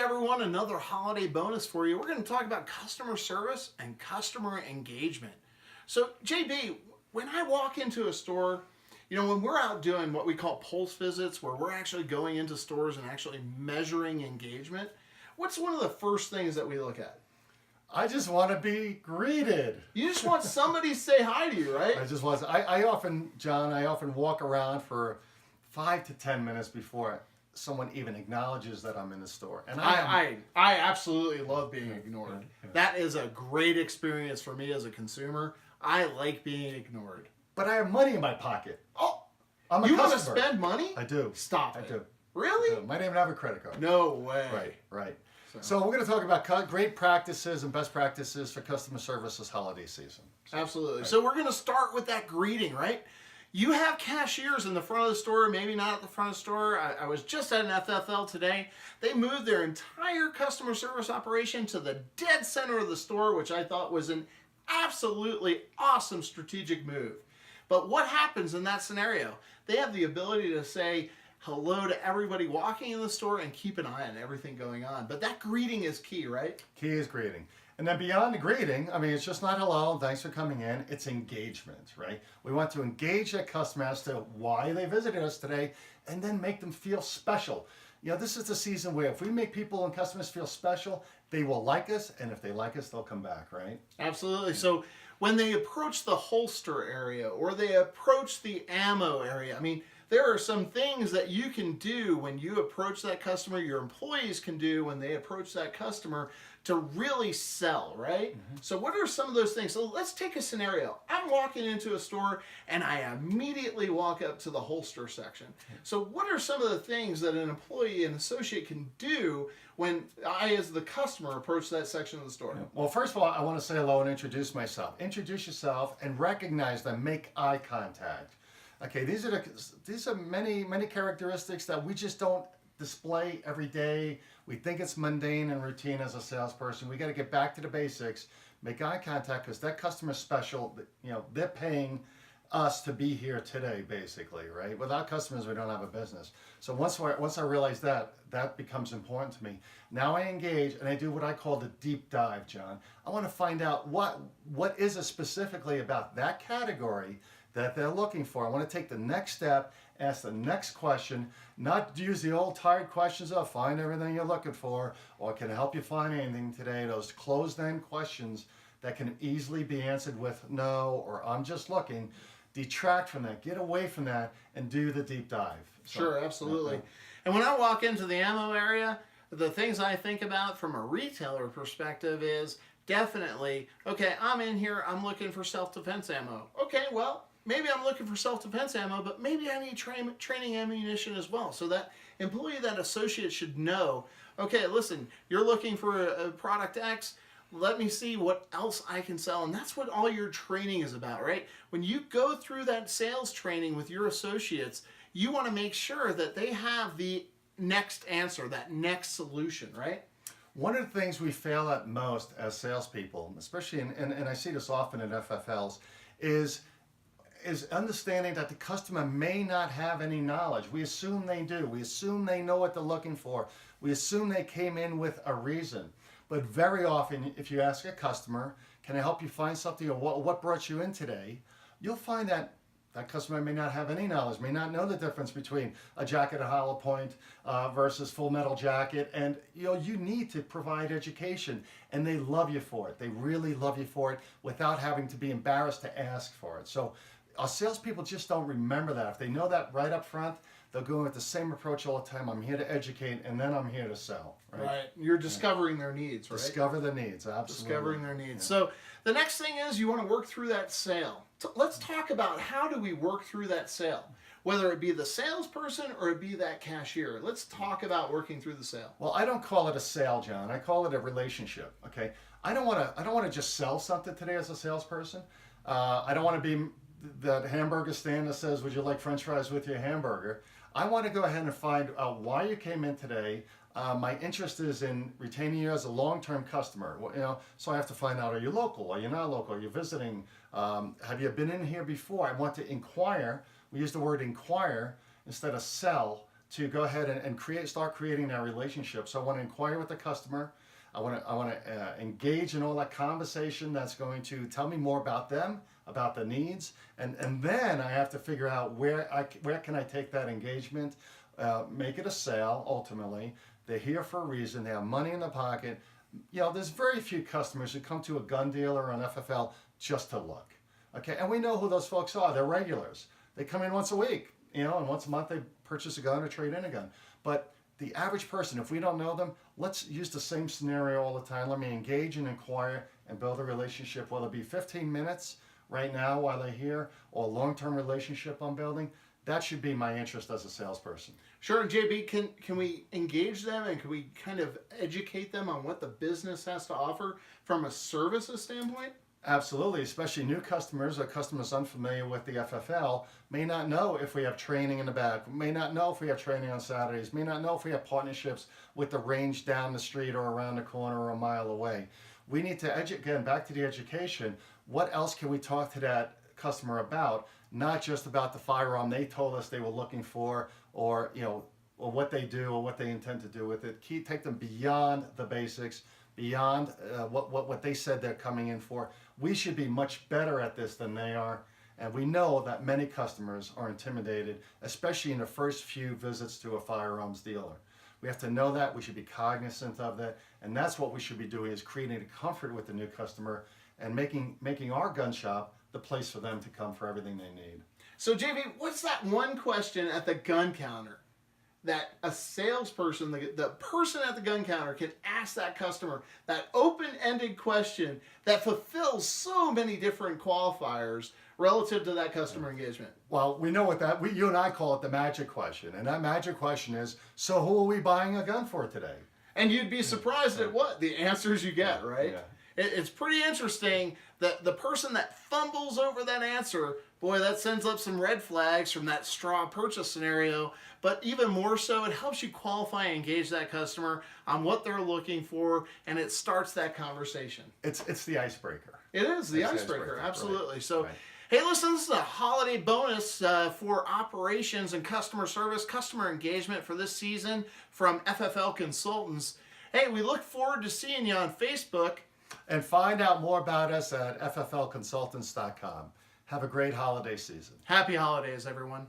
everyone, another holiday bonus for you. We're going to talk about customer service and customer engagement. So JB, when I walk into a store, when we're out doing what we call pulse visits, where we're actually going into stores and actually measuring engagement, what's one of the first things that we look at? I just want to be greeted. You just want somebody to say hi to you, right? I often, John, walk around for 5 to 10 minutes before someone even acknowledges that I'm in the store. And I absolutely love being ignored. That is a great experience for me as a consumer. I like being ignored. But I have money in my pocket. Oh, I'm a you want to customer. spend money? I do. Stop it. I do. Really? I might even have a credit card. No way. Right. So we're going to talk about great practices and best practices for customer service this holiday season. Absolutely. Right. So we're going to start with that greeting, right? You have cashiers in the front of the store, maybe not at the front of the store. I was just at an FFL today. They moved their entire customer service operation to the dead center of the store, which I thought was an absolutely awesome strategic move. But what happens in that scenario? They have the ability to say hello to everybody walking in the store and keep an eye on everything going on. But that greeting is key, right? Key is greeting. And then beyond the greeting, it's just not hello, thanks for coming in. It's engagement, right? We want to engage that customer as to why they visited us today and then make them feel special. This is the season where if we make people and customers feel special, they will like us. And if they like us, they'll come back, right? Absolutely. So when they approach the holster area or they approach the ammo area, there are some things that you can do when you approach that customer, your employees can do when they approach that customer to really sell, right? Mm-hmm. So what are some of those things? So let's take a scenario. I'm walking into a store and I immediately walk up to the holster section. So what are some of the things that an employee, an associate can do when I, as the customer, approach that section of the store? Well, first of all, I want to say hello and introduce myself. Introduce yourself and recognize them. Make eye contact. Okay, these are many characteristics that we just don't display every day. We think it's mundane and routine as a salesperson. We got to get back to the basics. Make eye contact because that customer's special. They're paying us to be here today, basically, right? Without customers, we don't have a business. So once I realize that becomes important to me. Now I engage and I do what I call the deep dive, John. I want to find out what is it specifically about that category that they're looking for. I want to take the next step, ask the next question, not use the old tired questions of find everything you're looking for, or can I help you find anything today? Those closed-end questions that can easily be answered with no or I'm just looking. Detract from that, get away from that, and do the deep dive. Sure, absolutely. And when I walk into the ammo area, the things I think about from a retailer perspective is definitely, okay, I'm in here, I'm looking for self-defense ammo. Okay, well, maybe I'm looking for self-defense ammo, but maybe I need training ammunition as well. So that employee, that associate should know, okay, listen, you're looking for a product X, let me see what else I can sell. And that's what all your training is about, right? When you go through that sales training with your associates, you want to make sure that they have the next answer, that next solution, right? One of the things we fail at most as salespeople, especially, and I see this often in FFLs, is understanding that the customer may not have any knowledge. We assume they do. We assume they know what they're looking for. We assume they came in with a reason. But very often, if you ask a customer, can I help you find something, or what brought you in today, you'll find that that customer may not have any knowledge, may not know the difference between a jacket, a hollow point versus full metal jacket. And you need to provide education, and they love you for it. They really love you for it without having to be embarrassed to ask for it. So our salespeople just don't remember that. If they know that right up front, they'll go with the same approach all the time. I'm here to educate, and then I'm here to sell. Right. You're discovering their needs, right? Discover the needs, absolutely. Discovering their needs. Yeah. So the next thing is you want to work through that sale. So let's talk about how do we work through that sale, whether it be the salesperson or it be that cashier. Let's talk about working through the sale. Well, I don't call it a sale, John. I call it a relationship. Okay. I don't want to just sell something today as a salesperson. I don't want to be that hamburger stand that says, "Would you like French fries with your hamburger?" I want to go ahead and find out why you came in today. My interest is in retaining you as a long-term customer. Well, so I have to find out: are you local? Are you not local? Are you visiting? Have you been in here before? I want to inquire. We use the word inquire instead of sell to go ahead and start creating that relationship. So I want to inquire with the customer. I want to engage in all that conversation that's going to tell me more about them, about the needs, and then I have to figure out where can I take that engagement, make it a sale. Ultimately, they're here for a reason. They have money in the pocket. There's very few customers who come to a gun dealer or an FFL just to look. Okay, and we know who those folks are. They're regulars. They come in once a week, and once a month they purchase a gun or trade in a gun. But the average person, if we don't know them, let's use the same scenario all the time. Let me engage and inquire and build a relationship, whether it be 15 minutes right now while they're here or a long-term relationship I'm building. That should be my interest as a salesperson. Sure. JB, can we engage them and can we kind of educate them on what the business has to offer from a services standpoint? Absolutely, especially new customers or customers unfamiliar with the FFL may not know if we have training in the back, may not know if we have training on Saturdays, may not know if we have partnerships with the range down the street or around the corner or a mile away. We need to again, back to the education. What else can we talk to that customer about? Not just about the firearm they told us they were looking for, or or what they do or what they intend to do with it. Take them beyond the basics, beyond what they said they're coming in for. We should be much better at this than they are. And we know that many customers are intimidated, especially in the first few visits to a firearms dealer. We have to know that. We should be cognizant of that. And that's what we should be doing, is creating a comfort with the new customer and making our gun shop the place for them to come for everything they need. So JB, what's that one question at the gun counter that a salesperson, the person at the gun counter, can ask that customer, that open-ended question that fulfills so many different qualifiers relative to that customer engagement? Well, we know what you and I call it the magic question. And that magic question is, so who are we buying a gun for today? And you'd be surprised at what the answers you get, right? Yeah. It's pretty interesting that the person that fumbles over that answer, boy, that sends up some red flags from that straw purchase scenario. But even more so, it helps you qualify and engage that customer on what they're looking for, and it starts that conversation. It's the icebreaker. It is the icebreaker, absolutely. Right. So, Right. Hey, listen, this is a holiday bonus for operations and customer service, customer engagement for this season from FFL Consultants. Hey, we look forward to seeing you on Facebook. And find out more about us at fflconsultants.com. Have a great holiday season. Happy holidays, everyone.